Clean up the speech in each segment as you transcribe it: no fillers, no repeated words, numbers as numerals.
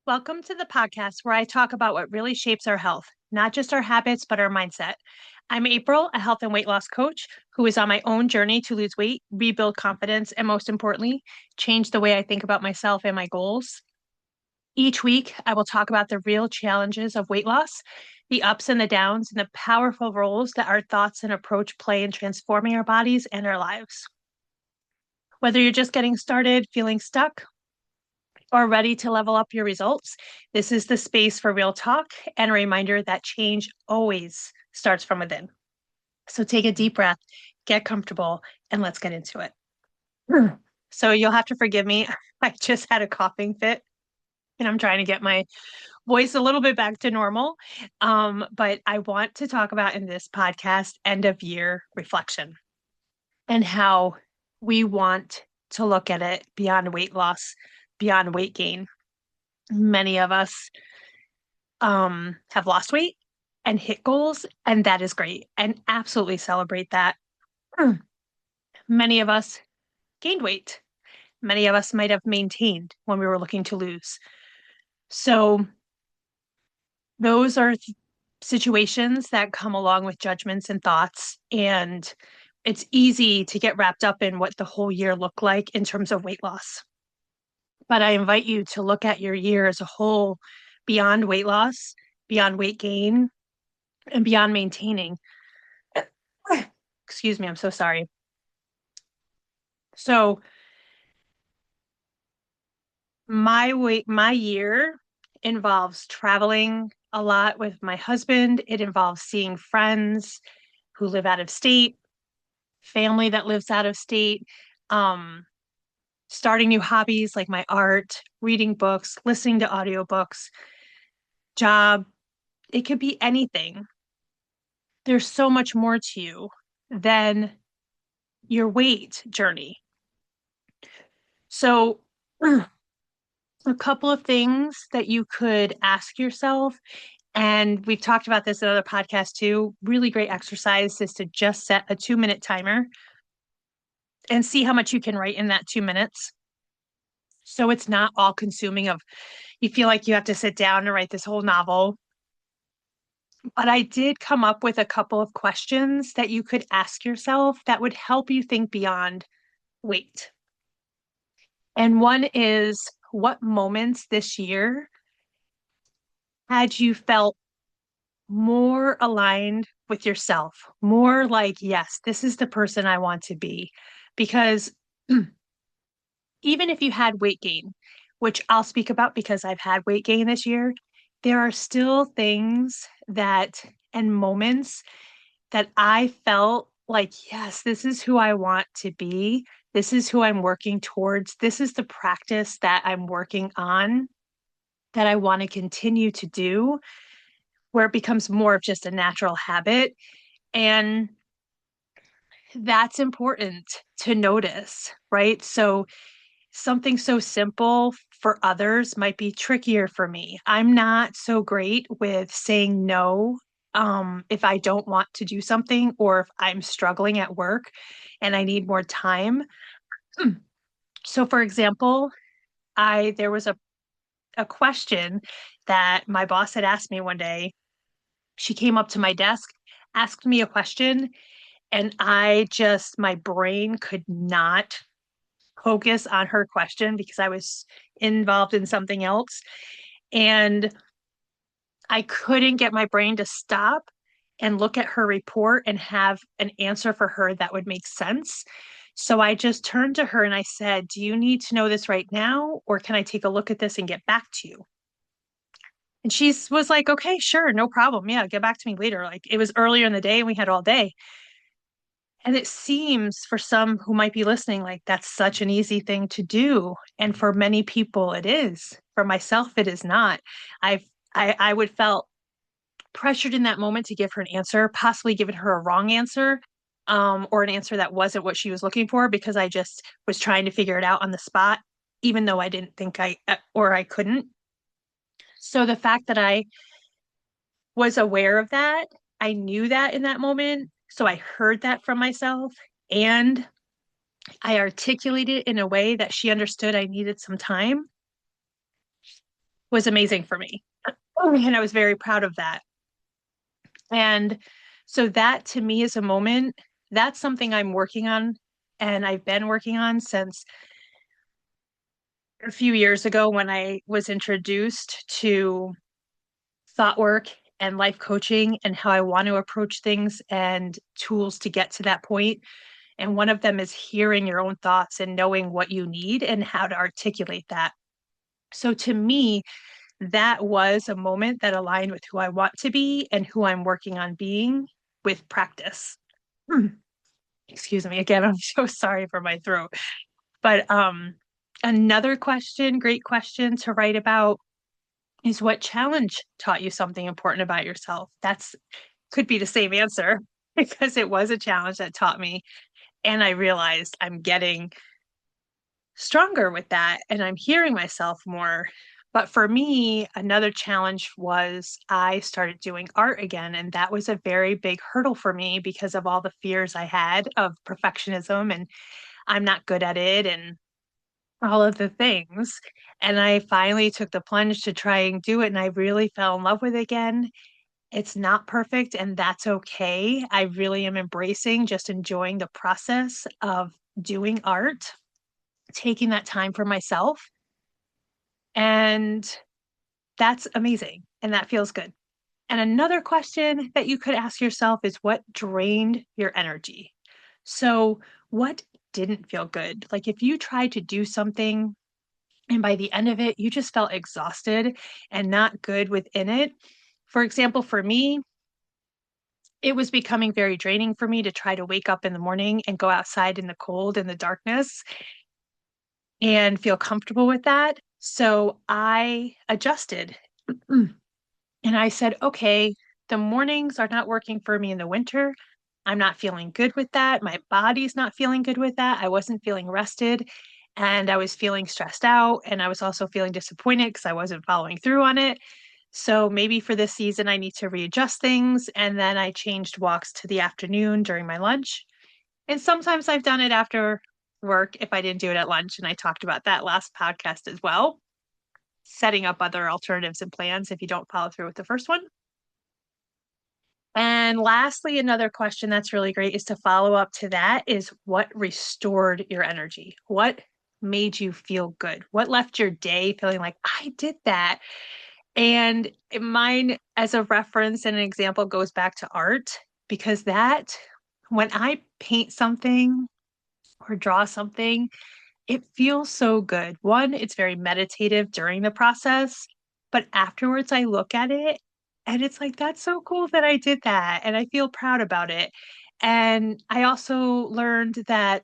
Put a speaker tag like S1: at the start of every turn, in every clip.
S1: Welcome to the podcast where I talk about what really shapes our health, not just our habits, but our mindset. I'm April, a health and weight loss coach who is on my own journey to lose weight, rebuild confidence, and most importantly, change the way I think about myself and my goals. Each week, I will talk about the real challenges of weight loss, the ups and the downs, and the powerful roles that our thoughts and approach play in transforming our bodies and our lives. Whether you're just getting started, feeling stuck, or ready to level up your results, this is the space for real talk and a reminder that change always starts from within. So take a deep breath, get comfortable, and let's get into it. So you'll have to forgive me. I just had a coughing fit and I'm trying to get my voice a little bit back to normal. But I want to talk about in this podcast end of year reflection and how we want to look at it beyond weight loss, beyond weight gain. Many of us have lost weight and hit goals, and that is great and absolutely celebrate that. Many of us gained weight. Many of us might have maintained when we were looking to lose. So, those are situations that come along with judgments and thoughts. And it's easy to get wrapped up in what the whole year looked like in terms of weight loss. But I invite you to look at your year as a whole beyond weight loss, beyond weight gain, and beyond maintaining. Excuse me, I'm so sorry. So my year involves traveling a lot with my husband. It involves seeing friends who live out of state, family that lives out of state, um, starting new hobbies like my art, reading books, listening to audiobooks, job. It could be anything. There's so much more to you than your weight journey. So a couple of things that you could ask yourself, and we've talked about this in other podcasts too. Really great exercise is to just set a 2 minute timer and see how much you can write in that 2 minutes. So it's not all consuming of you feel like you have to sit down and write this whole novel. But I did come up with a couple of questions that you could ask yourself that would help you think beyond weight. And one is, what moments this year had you felt more aligned with yourself, more like, yes, this is the person I want to be? Because even if you had weight gain, which I'll speak about because I've had weight gain this year, there are still things that and moments that I felt like, yes, this is who I want to be. This is who I'm working towards. This is the practice that I'm working on that I want to continue to do, where it becomes more of just a natural habit. And that's important to notice, right? So something so simple for others might be trickier for me. I'm not so great with saying no if I don't want to do something or if I'm struggling at work and I need more time. So, for example, I there was a question that my boss had asked me one day. She came up to my desk, asked me a question, and my brain could not focus on her question because I was involved in something else. And I couldn't get my brain to stop and look at her report and have an answer for her that would make sense. So I just turned to her and I said, "Do you need to know this right now, or can I take a look at this and get back to you?" And she was like, "Okay, sure, no problem. Yeah, get back to me later." Like it was earlier in the day and we had all day. And it seems for some who might be listening, like that's such an easy thing to do. And for many people, it is. For myself, it is not. I've I would felt pressured in that moment to give her an answer, possibly given her a wrong answer, or an answer that wasn't what she was looking for because I just was trying to figure it out on the spot, even though I didn't think or I couldn't. So the fact that I was aware of that, I knew that in that moment. So I heard that from myself and I articulated it in a way that she understood I needed some time was amazing for me. And I was very proud of that. And so that to me is a moment, that's something I'm working on and I've been working on since a few years ago when I was introduced to thought work and life coaching and how I want to approach things and tools to get to that point. And one of them is hearing your own thoughts and knowing what you need and how to articulate that. So to me, that was a moment that aligned with who I want to be and who I'm working on being with practice. Excuse me again, I'm so sorry for my throat. But another question, great question to write about is what challenge taught you something important about yourself? That's could be the same answer because it was a challenge that taught me. And I realized I'm getting stronger with that and I'm hearing myself more. But for me, another challenge was I started doing art again. And that was a very big hurdle for me because of all the fears I had of perfectionism and I'm not good at it and all of the things. And I finally took the plunge to try and do it. And I really fell in love with it again. It's not perfect, and that's okay. I really am embracing just enjoying the process of doing art, taking that time for myself. And that's amazing. And that feels good. And another question that you could ask yourself is what drained your energy? So, what didn't feel good? Like if you tried to do something and by the end of it, you just felt exhausted and not good within it. For example, for me, it was becoming very draining for me to try to wake up in the morning and go outside in the cold and the darkness and feel comfortable with that. So I adjusted and I said, okay, the mornings are not working for me in the winter. I'm not feeling good with that. My body's not feeling good with that. I wasn't feeling rested and I was feeling stressed out. And I was also feeling disappointed because I wasn't following through on it. So maybe for this season, I need to readjust things. And then I changed walks to the afternoon during my lunch. And sometimes I've done it after work if I didn't do it at lunch. And I talked about that last podcast as well, setting up other alternatives and plans if you don't follow through with the first one. And lastly, another question that's really great is to follow up to that is what restored your energy? What made you feel good? What left your day feeling like I did that? And mine, as a reference and an example, goes back to art because that, when I paint something or draw something, it feels so good. One, it's very meditative during the process, but afterwards I look at it and it's like, that's so cool that I did that. And I feel proud about it. And I also learned that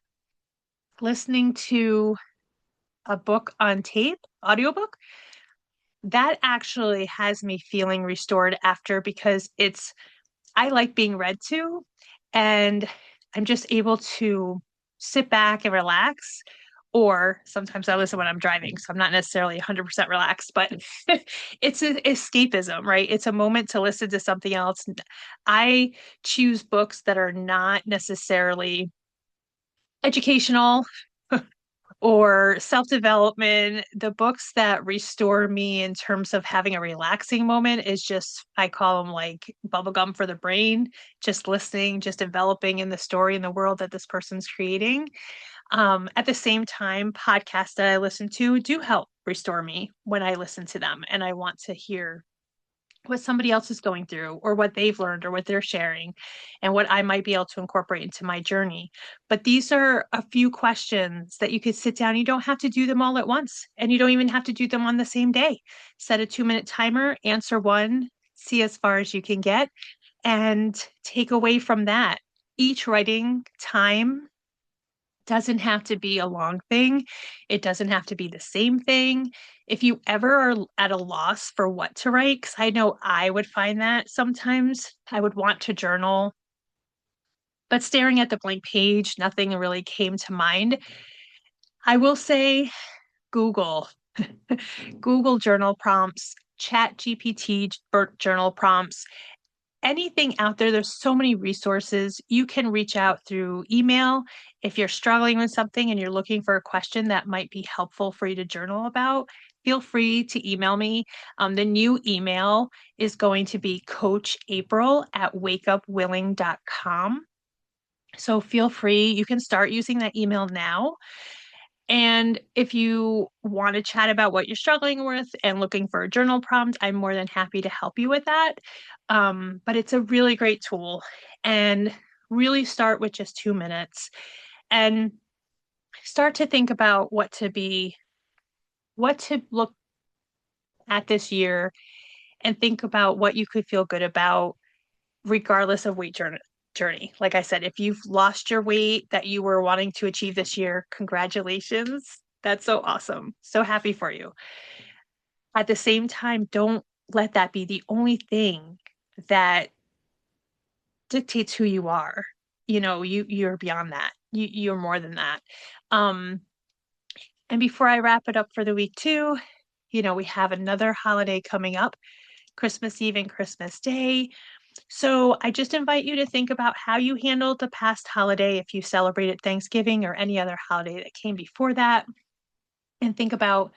S1: listening to a book on tape, audiobook, that actually has me feeling restored after because I like being read to and I'm just able to sit back and relax. Or sometimes I listen when I'm driving, so I'm not necessarily 100% relaxed, but it's an escapism, right? It's a moment to listen to something else. I choose books that are not necessarily educational or self-development. The books that restore me in terms of having a relaxing moment is just, I call them like bubblegum for the brain, just listening, just developing in the story and the world that this person's creating. At the same time, podcasts that I listen to do help restore me when I listen to them and I want to hear what somebody else is going through or what they've learned or what they're sharing and what I might be able to incorporate into my journey. But these are a few questions that you could sit down. You don't have to do them all at once and you don't even have to do them on the same day. Set a 2-minute timer, answer one, see as far as you can get, and take away from that. Each writing time doesn't have to be a long thing. It doesn't have to be the same thing. If you ever are at a loss for what to write, because I know I would find that sometimes I would want to journal, but staring at the blank page, nothing really came to mind. I will say Google, Google journal prompts, Chat GPT journal prompts, anything out there. There's so many resources. You can reach out through email if you're struggling with something and you're looking for a question that might be helpful for you to journal about. feel free to email me. The new email is going to be coachapril@wakeupwilling.com. So feel free, you can start using that email now. And if you want to chat about what you're struggling with and looking for a journal prompt, I'm more than happy to help you with that. But it's a really great tool, and really start with just 2 minutes and start to think about what to look at this year, and think about what you could feel good about regardless of weight journey. Like I said, if you've lost your weight that you were wanting to achieve this year, congratulations. That's so awesome. So happy for you. At the same time, don't let that be the only thing that dictates who you are. You're beyond that. You're more than that. Um, and before I wrap it up for the week too, we have another holiday coming up, Christmas Eve and Christmas Day. So I just invite you to think about how you handled the past holiday, if you celebrated Thanksgiving or any other holiday that came before that, and think about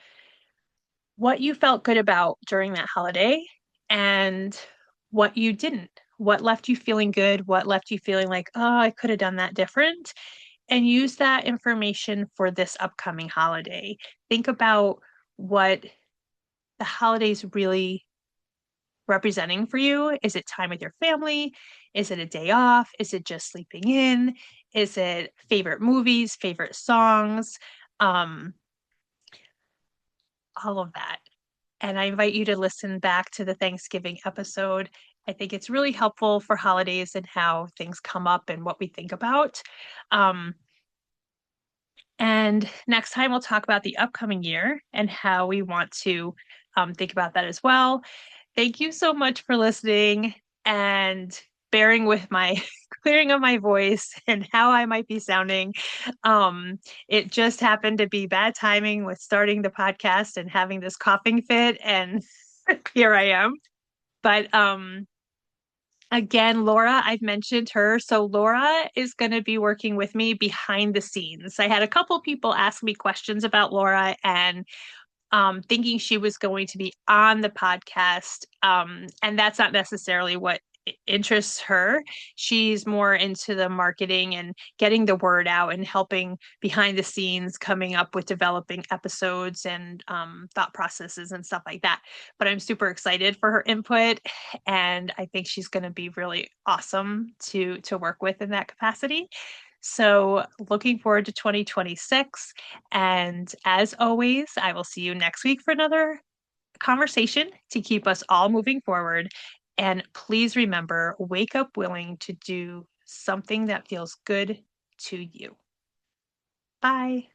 S1: what you felt good about during that holiday and what you didn't. What left you feeling good? What left you feeling like, oh, I could have done that different? And use that information for this upcoming holiday. Think about what the holidays really representing for you. Is it time with your family? Is it a day off? Is it just sleeping in? Is it favorite movies, favorite songs? Um, all of that. And I invite you to listen back to the Thanksgiving episode. I think it's really helpful for holidays and how things come up and what we think about. Um, and next time we'll talk about the upcoming year and how we want to think about that as well. Thank you so much for listening and bearing with my clearing of my voice and how I might be sounding. It just happened to be bad timing with starting the podcast and having this coughing fit, and here I am. But again, Laura, I've mentioned her. So Laura is going to be working with me behind the scenes. I had a couple people ask me questions about Laura, and thinking she was going to be on the podcast. And that's not necessarily what interests her. She's more into the marketing and getting the word out and helping behind the scenes, coming up with developing episodes and thought processes and stuff like that. But I'm super excited for her input, and I think she's going to be really awesome to work with in that capacity. So, looking forward to 2026. And as always, I will see you next week for another conversation to keep us all moving forward. And please remember, wake up willing to do something that feels good to you. Bye.